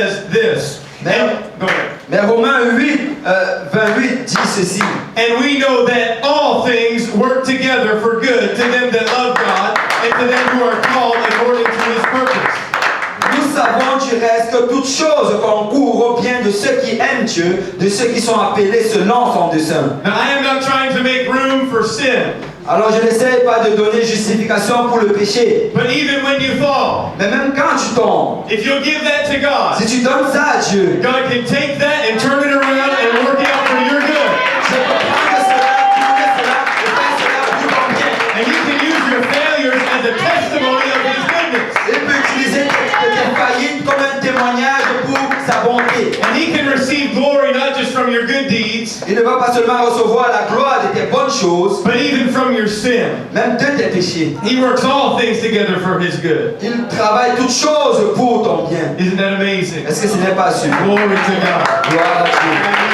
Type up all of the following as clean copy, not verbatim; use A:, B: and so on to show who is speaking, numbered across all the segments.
A: says this.
B: Mais Romains 8, 28 dit ceci.
A: And we know that all things work together for good to them that love God and to them who are called according to His purpose.
B: Nous savons du reste que toutes choses concourent au bien de ceux qui aiment Dieu, de ceux qui sont appelés selon son dessein.
A: Now I am not trying to make room for sin.
B: Alors je n'essaie pas de donner justification pour le péché.
A: But even when you fall,
B: Mais même quand tu tombes,
A: if you'll give that to God,
B: si tu donnes ça à Dieu,
A: God can take that and turn it around and work it out for your good.
B: je peux prendre cela, tourner cela et faire cela pour ton bien.
A: And you can use your failures as a testimony of His goodness.
B: Il peut utiliser tes faillites comme un témoignage pour sa bonté.
A: And He can receive glory not just from your good deeds,
B: Il ne va pas seulement recevoir la gloire de tes bonnes choses,
A: but even from your sin.
B: même de tes péchés.
A: He works all things together for His good.
B: Il travaille toutes choses pour ton bien.
A: Isn't that amazing?
B: Est-ce que ce n'est pas sûr?
A: Glory to God.
B: Gloire à Dieu.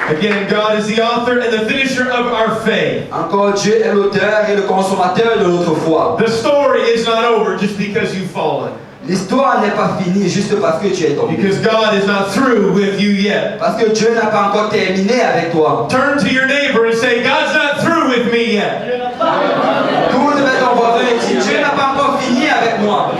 A: Again, God is the author and the finisher of our faith.
B: Encore, Dieu est l'auteur et le consommateur de notre foi.
A: The story is not over just because you've fallen.
B: L'histoire n'est pas finie juste parce que tu es tombé.
A: Because God is not through with you yet.
B: Parce que Dieu n'a pas encore terminé avec toi.
A: Turn to your neighbor and say, God's not through with me yet.
B: Tourne vers ton voisin et dis, Dieu n'a pas encore fini avec moi.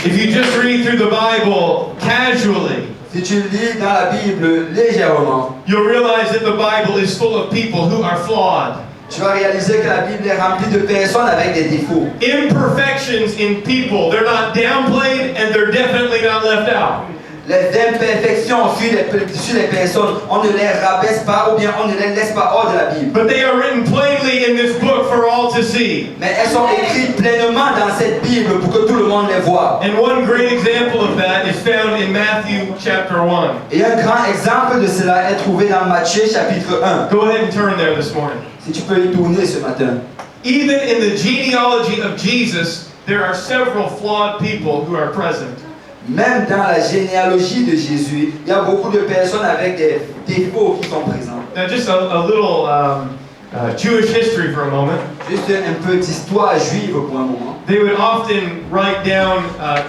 A: If you just read through the Bible casually,
B: Si tu lis dans la Bible légèrement,
A: you'll realize that the Bible is full of people who are flawed.
B: tu vas réaliser que la Bible est remplie de personnes avec des défauts.
A: Imperfections in people, they're not downplayed and they're definitely not left out.
B: Les imperfections sur les personnes, on ne les rabaisse pas ou bien on ne les laisse pas hors de la Bible.
A: But they are written plainly in this book for all to see.
B: Mais elles sont écrites pleinement dans cette Bible pour que tout le monde les voit.
A: And one great example of that is found in Matthew chapter 1.
B: Et un grand exemple de cela est trouvé dans Matthieu chapitre 1.
A: Go ahead and turn there this morning.
B: Si tu peux y tourner ce matin.
A: Even in the genealogy of Jesus, there are several flawed people who are present.
B: Même dans la généalogie de Jésus, il y a beaucoup de personnes avec des défauts qui sont présents.
A: Now, just a little Jewish history for a moment.
B: Juste un peu d'histoire juive pour un moment.
A: They would often write down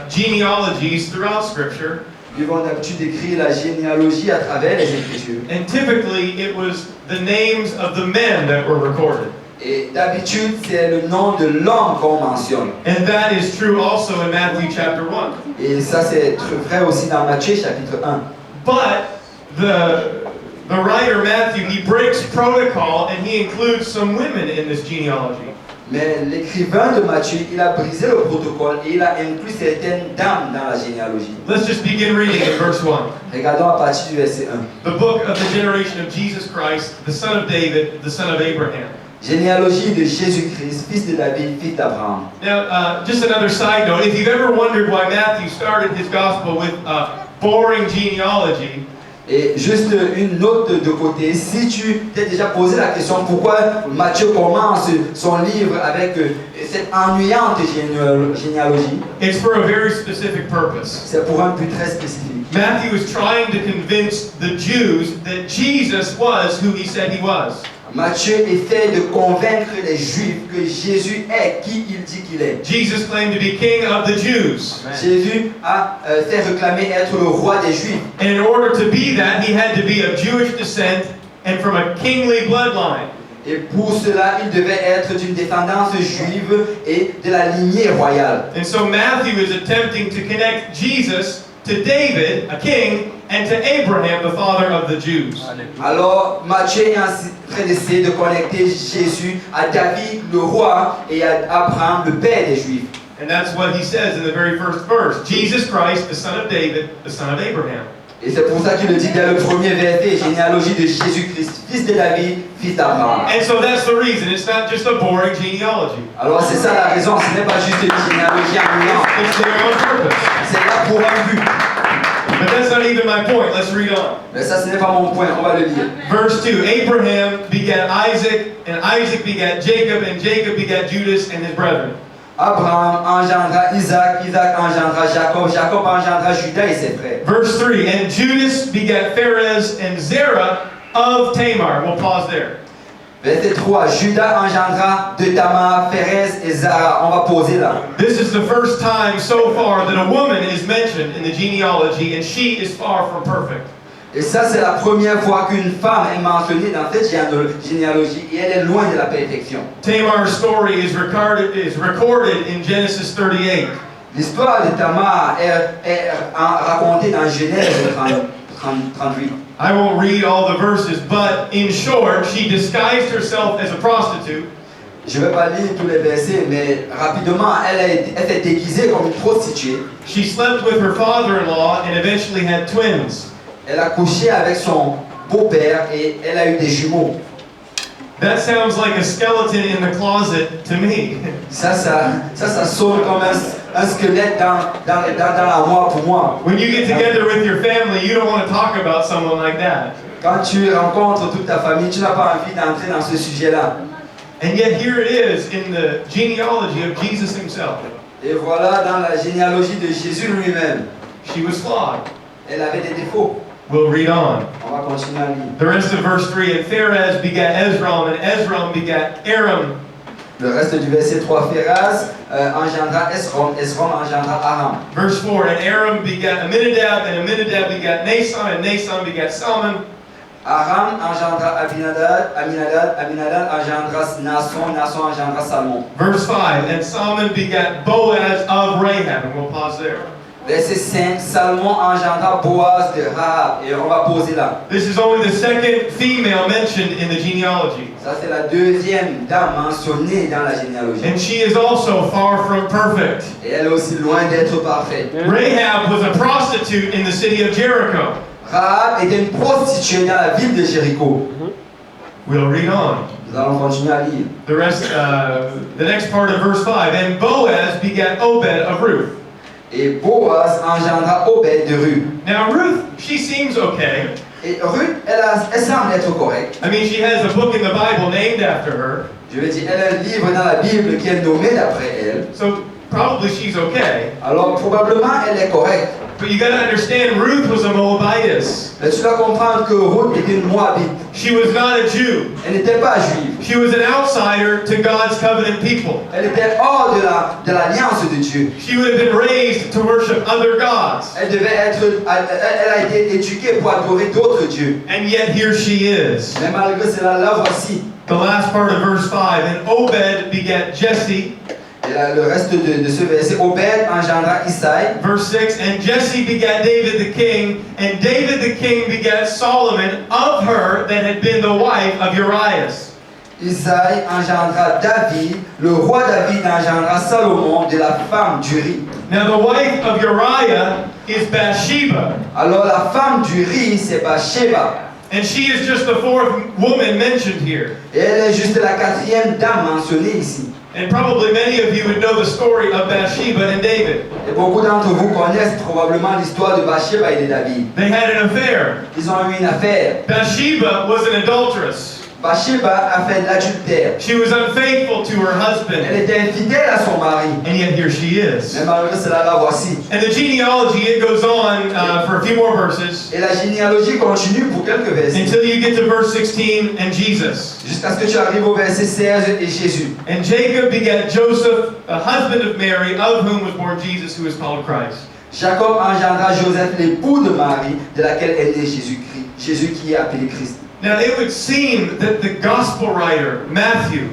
A: genealogies throughout Scripture.
B: Ils vont d'habitude écrire la généalogie à travers les Écritures.
A: And typically, it was the names of the men that were recorded.
B: Et d'habitude, c'est le nom de l'homme qu'on mentionne.
A: And that is true also in Matthew chapter 1.
B: Et ça, c'est vrai aussi dans Matthieu chapitre 1.
A: But the writer Matthew, he breaks protocol and he includes some women in this genealogy.
B: Mais l'écrivain de Matthieu, il a brisé le protocole et il a inclus certaines dames dans la généalogie.
A: Let's just begin reading in verse 1.
B: Regardons à partir du verset 1.
A: The book of the generation of Jesus Christ, the son of David, the son of Abraham.
B: Généalogie de Jésus-Christ, fils de David, fils d'Abraham.
A: Now, just another side note, if you've ever wondered why Matthew started his gospel with boring genealogy,
B: Et juste une note de côté, si tu t'es déjà posé la question pourquoi Matthieu commence son livre avec cette ennuyante généalogie,
A: it's for a very specific purpose.
B: c'est pour un but très spécifique.
A: Matthew is trying to convince the Jews that Jesus was who he said he was.
B: Matthieu essaie de convaincre les Juifs que Jésus est qui il dit qu'il est.
A: Jesus claimed to be king of the Jews.
B: Jésus a fait réclamer être le roi des Juifs.
A: And in order to be that, he had to be of Jewish descent and from a kingly bloodline.
B: Et pour cela, il devait être d'une descendance juive et de la lignée royale.
A: And so Matthew is attempting to connect Jesus to David, a king, and to Abraham, the father of the Jews.
B: Alors, Matthieu est en train d'essayer de connecter Jésus à David, le roi, et à Abraham, le père des Juifs.
A: And that's what he says in the very first verse. Jesus Christ, the son of David, the son of Abraham.
B: Et c'est pour ça qu'il le dit dès le premier verset, généalogie de Jésus-Christ, fils de David, fils d'Abraham.
A: And so that's the reason. It's not just a boring genealogy.
B: Alors c'est ça la raison, ce n'est pas juste une généalogie ennuyante.
A: It's there on purpose.
B: C'est là pour un but.
A: But that's not even my point. Let's read on.
B: Mais ça, ce n'est pas mon point, on va le lire.
A: Verse 2, Abraham begat Isaac, and Isaac begat Jacob, and Jacob begat Judas and his brethren.
B: Abraham engendra Isaac, Isaac engendra Jacob, Jacob engendra Judas et ses frères.
A: Verse 3, and Judas begat Pharez and Zerah of Tamar. We'll pause there.
B: Verset 3, Judas engendra de Tamar, Pérez et Zara. On va poser là.
A: This is the first time so far that a woman is mentioned in the genealogy, and she is far from perfect.
B: Et ça, c'est la première fois qu'une femme est mentionnée dans cette généalogie et elle est loin de la perfection.
A: Tamar's story is recorded in Genesis 38.
B: L'histoire de Tamar est racontée dans Genèse 38.
A: I won't read all the verses, but in short, she disguised herself as a prostitute.
B: Je ne vais pas lire tous les versets, mais rapidement, elle s'est déguisée comme une prostituée.
A: She slept with her father-in-law and eventually had twins.
B: Elle a couché avec son beau-père et elle a eu des jumeaux.
A: That sounds like a skeleton in the closet to me.
B: Ça sonne comme un squelette dans l'armoire pour moi.
A: When you get together with your family, you don't want to talk about someone like that.
B: Quand tu rencontres toute ta famille, tu n'as pas envie d'entrer dans ce sujet-là.
A: And yet here it is in the genealogy of Jesus himself.
B: Et voilà dans la généalogie de Jésus lui-même.
A: She was flawed.
B: Elle avait des défauts.
A: We'll read on.
B: On va continuer à lire.
A: The rest of verse 3, and Pharez begat Ezram, and Ezram begat Aram.
B: Le reste du verset 3, Phéraz engendra Esrom, Esrom engendra Aram.
A: Verse 4, and Aram begat Aminadab, and Aminadab begat Nason, and Nason begat Salmon.
B: Aram engendra Aminadab, Aminadab engendra Nason, Nason engendra Salmon.
A: Verse 5, and Salmon begat Boaz of Rahab, and we'll pause there.
B: Verset 5, Salmon engendra Boaz de Rahab. Et on va poser là.
A: This is only the second female mentioned in the genealogy.
B: Ça c'est la deuxième dame mentionnée dans la généalogie.
A: And she is also far from perfect.
B: Et elle est aussi loin d'être parfaite.
A: Rahab was a prostitute in the city of Jericho.
B: Rahab était une prostituée dans la ville de Jéricho.
A: We'll read on.
B: Nous allons continuer à lire.
A: The next part of verse 5, and Boaz begat Obed of Ruth.
B: Et Boaz engendra Obed de Ruth.
A: Now Ruth, she seems okay.
B: Et Ruth, elle semble être correcte.
A: I mean, she has a book in the Bible named after her.
B: Je veux dire, elle a un livre dans la Bible qui est nommé d'après elle.
A: So probably she's okay.
B: Alors probablement elle est correcte.
A: But you got to understand, Ruth was a Moabitess.
B: Mais tu dois comprendre que Ruth était une Moabite.
A: She was not a Jew.
B: Elle n'était pas juive.
A: She was an outsider to God's covenant people.
B: Elle était hors de l'alliance de Dieu.
A: She would have been raised to worship other gods.
B: Elle a été éduquée pour adorer d'autres dieux.
A: And yet here she is.
B: Mais malgré cela, là voici.
A: The last part of verse 5, and Obed begat Jesse.
B: Et là, le reste de ce verset, Obed engendra Isaïe.
A: Verse 6, and Jesse begat David the king, and David the king begat Solomon of her that had been the wife of Urias.
B: Isaïe engendra David, le roi David engendra Salomon de la femme d'Uri.
A: Now the wife of Uriah is Bathsheba.
B: Alors la femme d'Uri, c'est Bathsheba.
A: And she is just the fourth woman mentioned here.
B: Et elle est juste la quatrième dame mentionnée ici.
A: And probably many of you would know the story of Bathsheba and David.
B: Et beaucoup d'entre vous connaissent probablement l'histoire de Bathsheba et de David.
A: They had an affair.
B: Ils ont eu une affaire.
A: Bathsheba was an adulteress.
B: Bathsheba a fait de l'adultère.
A: She was unfaithful to her
B: Elle
A: husband.
B: était infidèle à son mari.
A: And yet here she is.
B: Mais malgré cela, la voici.
A: And the genealogy, it goes on for a few more verses
B: Et la généalogie continue pour quelques versets.
A: until you get to verse 16 and Jesus.
B: Jusqu'à ce que tu arrives au verset 16 et Jésus.
A: And Jacob begat Joseph, a husband of Mary, of whom was born Jesus, who is called Christ.
B: Jacob engendra Joseph, l'époux de Marie, de laquelle est né Jésus-Christ. Jésus qui est appelé Christ.
A: Now it would seem that the gospel writer, Matthew,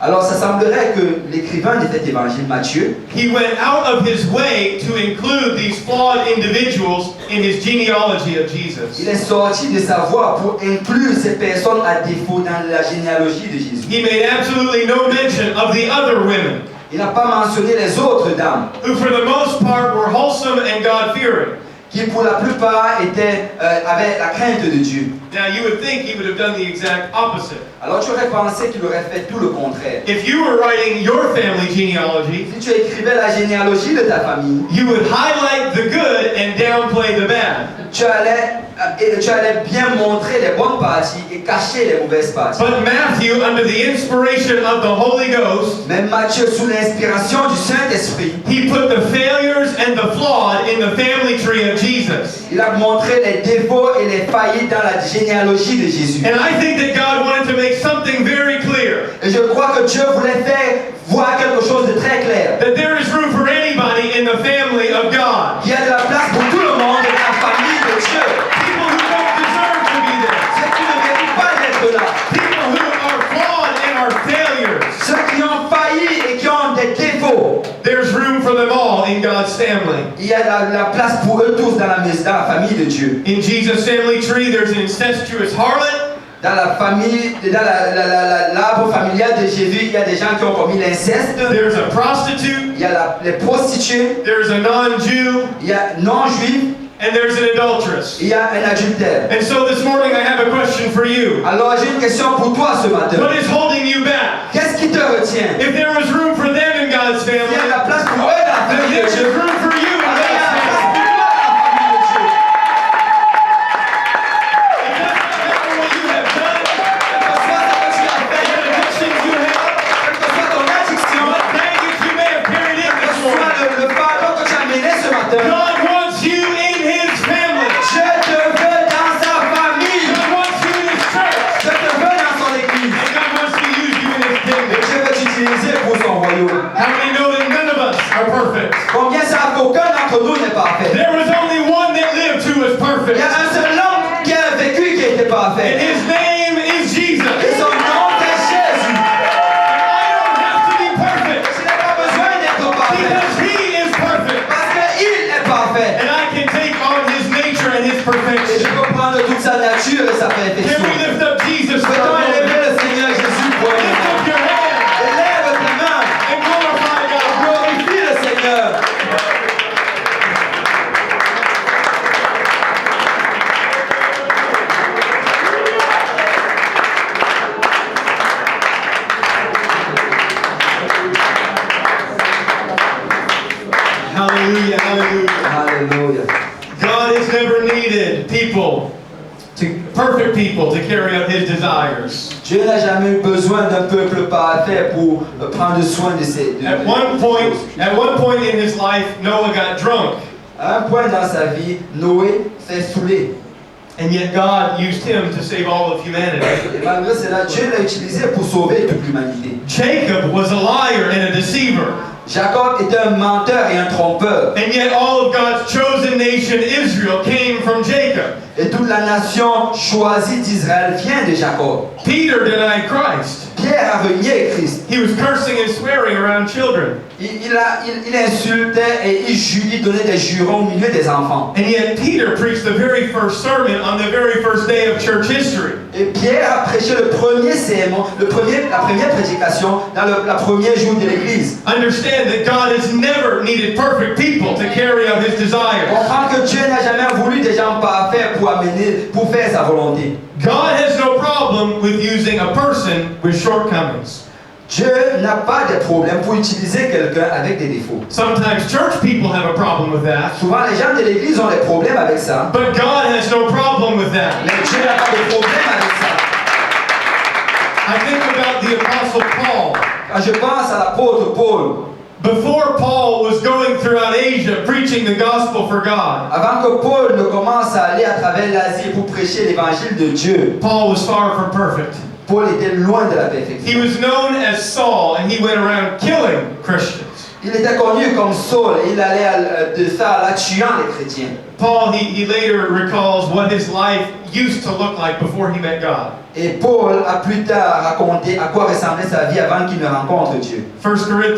B: Alors ça semblerait que l'écrivain de cet évangile, Matthieu,
A: he went out of his way to include these flawed individuals in his genealogy of Jesus.
B: il est sorti de sa voie pour inclure ces personnes à défaut dans la généalogie de Jésus.
A: He made absolutely no mention of the other women,
B: Il n'a pas mentionné les autres dames,
A: who for the most part were wholesome and God-fearing.
B: qui pour la plupart avaient la crainte de Dieu.
A: Now you would think he would have done the exact opposite.
B: Alors tu aurais pensé qu'il aurait fait tout le contraire.
A: If you were writing your family genealogy,
B: Si tu écrivais la généalogie de ta famille,
A: you would highlight the good and downplay the bad.
B: tu allais et tu allais bien montrer les bonnes parties et cacher les mauvaises parties.
A: But Matthew, under the inspiration of the Holy Ghost,
B: Mais Matthieu, sous l'inspiration du Saint-Esprit,
A: he put the failures and the flawed in the family tree of Jesus.
B: il a montré les défauts et les faillites dans la généalogie de Jésus.
A: And I think that God wanted to make something very clear.
B: Et je crois que Dieu voulait faire voir quelque chose de très clair.
A: That there is room for anybody in the family of God.
B: Il y a de la place pour tout le monde dans la famille de Dieu.
A: People who don't deserve to be there.
B: Ceux qui ne méritent pas d'être là.
A: People who are flawed and are failures.
B: Ceux qui ont failli et qui ont des défauts.
A: There's room for them all in God's family.
B: Il y a la place pour eux tous dans la maison, dans la famille de Dieu.
A: In Jesus' family tree, there's an incestuous harlot.
B: Dans la famille, dans l'arbre familial de Jésus, il y a des gens qui ont commis l'inceste.
A: There's a prostitute.
B: Il y a les prostituées.
A: There's a non-Jew.
B: Il y a non-juifs.
A: And there's an adulteress.
B: Il y a un adultère.
A: And so this morning I have a question for you.
B: Alors j'ai une question pour toi ce matin.
A: What is holding you back?
B: Qu'est-ce qui te retient?
A: If there was room for them in God's
B: Il y
A: family,
B: a de la place pour eux dans la
A: then
B: famille de
A: there's
B: Dieu.
A: room for you in
B: Alors, il y a
A: God's
B: de la place
A: family.
B: pour toi dans la famille de Dieu.
A: It doesn't matter what you have done,
B: Quel que soit ce que tu as fait,
A: what addictions you have,
B: quelle que soit ton addiction,
A: what baggage you may have carried in
B: quel
A: this
B: que soit
A: morning.
B: le fardeau que tu as mené ce matin,
A: God wants you in His family.
B: je te veux dans sa famille.
A: God wants you in His church.
B: Je te veux dans son église.
A: And God wants to use you in His
B: Et
A: kingdom.
B: Dieu veut t'utiliser pour son royaume.
A: How many know that none of us are perfect?
B: Combien savent qu'aucun d'entre nous n'est parfait?
A: There was only one that lived who was
B: Il
A: perfect.
B: y a un seul homme qui a vécu qui était
A: And
B: parfait.
A: His name is Jesus.
B: Et son nom est Jésus.
A: I don't have to be perfect
B: Tu n'as pas besoin d'être parfait.
A: because He is perfect.
B: Parce qu'il est parfait.
A: And I can take on His nature and His
B: Et je
A: perfection.
B: peux prendre toute sa nature et sa
A: Can
B: perfection.
A: we lift up Jesus for a
B: Peut-on
A: moment?
B: élever le Seigneur Jésus pour un
A: Lift
B: moment?
A: up your hand
B: Élève tes mains.
A: and glorify God.
B: Glorifie le Seigneur.
A: Hallelujah, hallelujah.
B: Alléluia.
A: God has never needed perfect people to carry out His desires.
B: Dieu n'a jamais eu besoin d'un peuple parfait pour prendre soin de ses
A: At one point in his life, Noah got drunk,
B: À un point dans sa vie, Noé s'est saoulé.
A: and yet God used him to save all of humanity.
B: Et malgré cela, Dieu l'a utilisé pour sauver toute l'humanité.
A: Jacob was a liar and a deceiver,
B: Jacob était un menteur et un trompeur.
A: and yet all of God's chosen nation, Israel, came from Jacob.
B: Et toute la nation choisie d'Israël vient de Jacob.
A: Peter denied Christ.
B: Pierre a renié Christ.
A: He was cursing and swearing around children,
B: Il insultait et il donnait des jurons au milieu des enfants.
A: and yet Peter preached the very first sermon on the very first day of church history.
B: Et Pierre a prêché le premier sermon, la première prédication dans le premier jour de l'Église.
A: Understand that God has never needed perfect people to carry out His
B: On
A: desires.
B: comprend que Dieu n'a jamais voulu des gens parfaits pour faire sa volonté.
A: God has no problem with using a person with shortcomings.
B: Dieu n'a pas de problème pour utiliser quelqu'un avec des défauts.
A: Sometimes church people have a problem with that,
B: Souvent, les gens de l'Église ont des problèmes avec ça.
A: but God has no problem with that.
B: Mais Dieu n'a pas de problème avec ça.
A: I think about the Apostle Paul.
B: Quand je pense à l'apôtre Paul,
A: Before Paul was going throughout Asia preaching the gospel for God,
B: avant que Paul ne commence à aller à travers l'Asie pour prêcher l'évangile de Dieu,
A: Paul was far from perfect.
B: Paul était loin de la
A: He
B: perfection.
A: was known as Saul, and he went around killing Christians.
B: Il était connu comme Saul et il allait de ça là tuant les chrétiens.
A: Paul, he later recalls what his life used to look like before he met God.
B: Et Paul a plus tard raconté à quoi ressemblait sa vie avant qu'il ne rencontre Dieu.
A: 1 Corinthians